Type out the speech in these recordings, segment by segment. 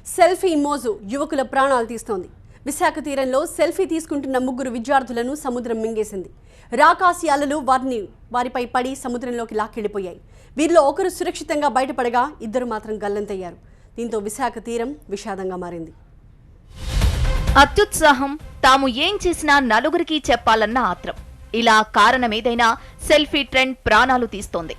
Selfie మోజు యువకుల ప్రాణాలు తీస్తోంది. విశాఖ తీరంలో సెల్ఫీ తీసుకుంటున్న ముగ్గురు విద్యార్థులను సముద్రం మింగేసింది. రాకాసి అలలు వారిపై పడి సముద్రంలోకి లాక్కెళ్లిపోయాయి. వీరిలో ఒకరు సురక్షితంగా బయటపడగా ఇద్దరు మాత్రం గల్లంతయ్యారు. దీంతో విశాఖ తీరం విషాదంగా మారింది. అత్యుత్సాహం, తాము ఏం చేసినా నలుగురికి చెప్పాలన్న ఆత్రం, ఇలా కారణమేదైనా సెల్ఫీ ట్రెండ్ ప్రాణాలు తీస్తోంది.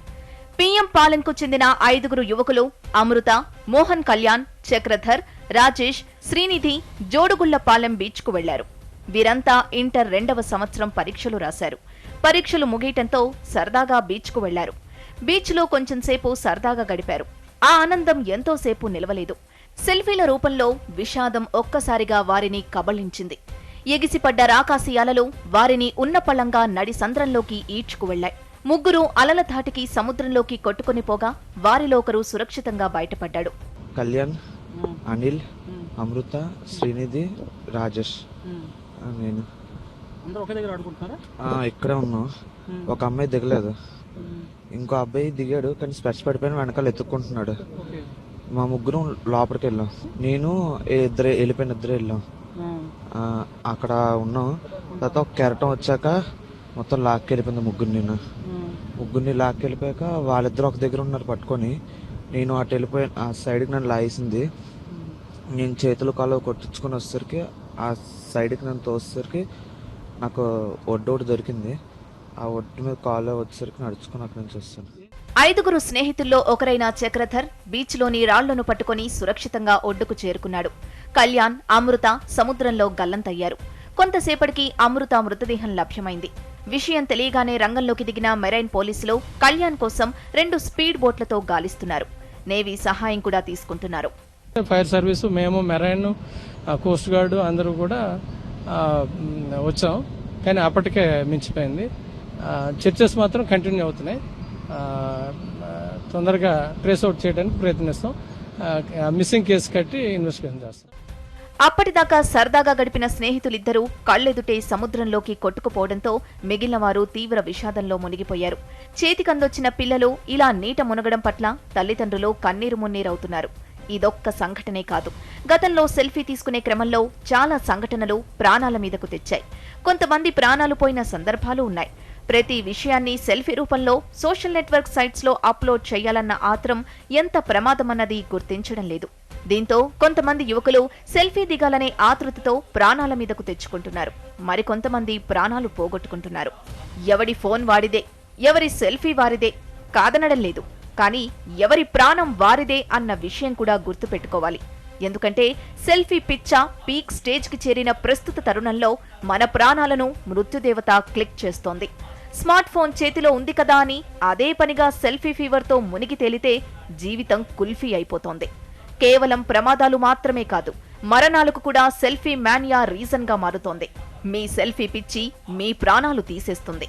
పీఎం పాలెంకు చెందిన 5 యువకులు అమృత, మోహన్ కళ్యాణ్, చక్రధర్, రాజేష్, శ్రీనిధి జోడుగుళ్లపాలెం బీచ్కు వెళ్లారు. వీరంతా ఇంటర్ 2వ సంవత్సరం పరీక్షలు రాశారు. పరీక్షలు ముగియటంతో సరదాగా బీచ్కు వెళ్లారు. బీచ్లో కొంచెంసేపు సరదాగా గడిపారు. ఆ ఆనందం ఎంతోసేపు నిలవలేదు. సెల్ఫీల రూపంలో విషాదం ఒక్కసారిగా వారిని కబళించింది. ఎగిసిపడ్డ రాకాసి అలలు వారిని ఉన్నపళంగా నడి సంద్రంలోకి ఈడ్చుకు వెళ్లాయి. ముగ్గురు అలల ధాటికి సముద్రంలోకి కొట్టుకుని పోగా వారిలో ఒకరు సురక్షితంగా బయటపడ్డాడు. కళ్యాణ్, అనిల్, అమృత, శ్రీనిధి, రాజేష్. నేను ఇక్కడే ఉన్నాం. ఒక అమ్మాయి దిగలేదు, ఇంకో అబ్బాయి దిగాడు కానీ స్పెట్స్ పడిపోయిన వెనకాల ఎత్తుక్కుంటున్నాడు. మా ముగ్గురు లోపలికి వెళ్ళాం. నేను ఇద్దరు వెళ్ళాం. అక్కడ ఉన్నాం. తర్వాత ఒక కెరటం వచ్చాక మొత్తం లాక్కెళ్ళిపోయింది ముగ్గురిని లాక్కెళ్ళిపోయాక వాళ్ళిద్దరు ఒక దగ్గర ఉన్నారు పట్టుకొని. నేను అటు వెళ్ళిపోయి ఆ సైడ్కి నన్ను లాగేసింది. నేను చేతులు కాలు కొట్టించుకొని వచ్చేసరికి ఆ సైడ్కి నన్ను తోసేసరికి నాకు ఒడ్డు దొరికింది. ఆ ఒడ్డు మీద కాలు వచ్చేసరికి నడుచుకుని అక్కడి నుంచి వస్తాను. 5 స్నేహితుల్లో ఒకరైన చక్రధర్ బీచ్లోని రాళ్లను పట్టుకుని సురక్షితంగా ఒడ్డుకు చేరుకున్నాడు. కళ్యాణ్, అమృత సముద్రంలో గల్లంతయ్యారు. కొంతసేపటికి అమృత మృతదేహం లభ్యమైంది. విషయం తెలియగానే రంగంలోకి దిగిన మెరైన్ పోలీసులు కళ్యాణ్ కోసం 2 స్పీడ్ బోట్లతో గాలిస్తున్నారు. నేవీ సహాయం కూడా తీసుకుంటున్నారు. ఫైర్ సర్వీసు, మేము, మెరైన్, కోస్ట్ గార్డు అందరూ కూడా వచ్చాం. కానీ అప్పటికే మించిపోయింది. చర్చెస్ మాత్రం కంటిన్యూ అవుతున్నాయి. తొందరగా ట్రేస్ అవుట్ చేయడానికి ప్రయత్నిస్తాం. మిస్సింగ్ కేసు కట్టి ఇన్వెస్టిగేషన్ చేస్తాం. అప్పటిదాకా సరదాగా గడిపిన స్నేహితులిద్దరూ కళ్లెదుటే సముద్రంలోకి కొట్టుకుపోవడంతో మిగిలిన వారు తీవ్ర విషాదంలో మునిగిపోయారు. చేతికందొచ్చిన పిల్లలు ఇలా నీట మునగడం పట్ల తల్లిదండ్రులు కన్నీరు మున్నీరవుతున్నారు. ఇదొక్క సంఘటనే కాదు, గతంలో సెల్ఫీ తీసుకునే క్రమంలో చాలా సంఘటనలు ప్రాణాల మీదకు తెచ్చాయి. కొంతమంది ప్రాణాలు పోయిన సందర్భాలు ఉన్నాయి. ప్రతి విషయాన్ని సెల్ఫీ రూపంలో సోషల్ నెట్వర్క్ సైట్స్లో అప్లోడ్ చేయాలన్న ఆత్రం ఎంత ప్రమాదమన్నది గుర్తించడం లేదు. దీంతో కొంతమంది యువకులు సెల్ఫీ దిగాలనే ఆతృతతో ప్రాణాల మీదకు తెచ్చుకుంటున్నారు. మరికొంతమంది ప్రాణాలు పోగొట్టుకుంటున్నారు. ఎవడి ఫోన్ వాడిదే, ఎవరి సెల్ఫీ వారిదే కాదనడం లేదు, కానీ ఎవరి ప్రాణం వారిదే అన్న విషయం కూడా గుర్తుపెట్టుకోవాలి. ఎందుకంటే సెల్ఫీ పిచ్చ పీక్ స్టేజ్కి చేరిన ప్రస్తుత తరుణంలో మన ప్రాణాలను మృత్యుదేవత క్లిక్ చేస్తోంది. స్మార్ట్ ఫోన్ చేతిలో ఉంది కదా అని అదే పనిగా సెల్ఫీ ఫీవర్తో మునిగి తేలితే జీవితం కుల్ఫీ అయిపోతోంది. కేవలం ప్రమాదాలు మాత్రమే కాదు, మరణాలకు కూడా సెల్ఫీ మానియా రీజన్గా మారుతోంది. మీ సెల్ఫీ పిచ్చి మీ ప్రాణాలు తీసేస్తుంది.